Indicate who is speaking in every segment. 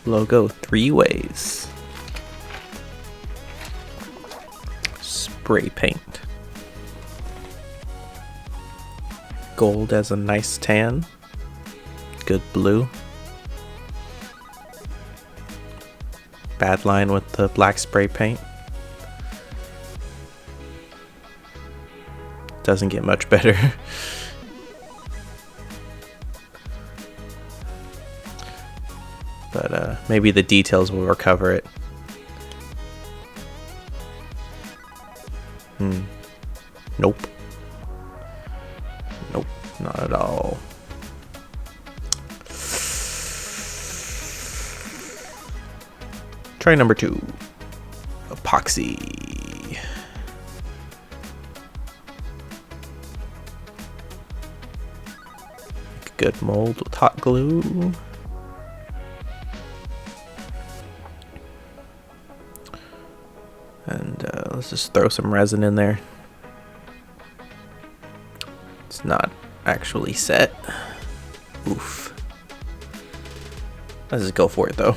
Speaker 1: Logo 3 ways. Spray paint. Gold as a nice tan. Good blue. Bad line with the black spray paint. Doesn't get much better. But maybe the details will recover it. Nope. Nope, not at all. Try number 2. Epoxy. Good mold with hot glue. And let's just throw some resin in there. It's not actually set. Oof. Let's just go for it though.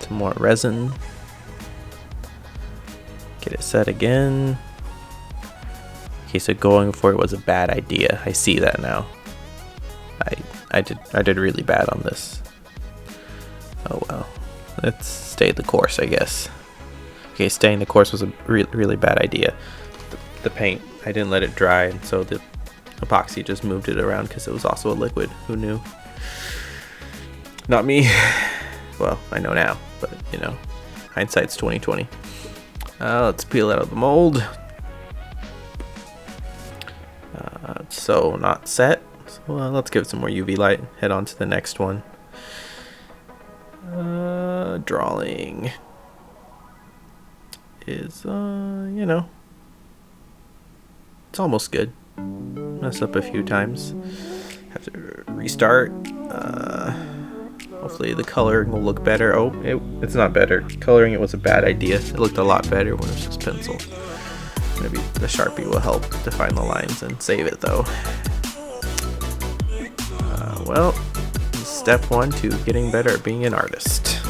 Speaker 1: Some more resin. Get it set again. Okay, so going for it was a bad idea. I see that now. I did really bad on this. Oh well. Let's stay the course, I guess. Okay, staying the course was a really bad idea. The paint, I didn't let it dry, and so the epoxy just moved it around because it was also a liquid. Who knew? Not me. Well, I know now, but you know, hindsight's 20/20. Let's peel it out of the mold. So not set. So let's give it some more UV light. Head on to the next one. Drawing is you know, it's almost good. Messed up a few times. Have to restart. Hopefully the coloring will look better. Oh, it's not better. Coloring it was a bad idea. It looked a lot better when it was just pencil. Maybe the Sharpie will help define the lines and save it though. Well, step 1 to getting better at being an artist.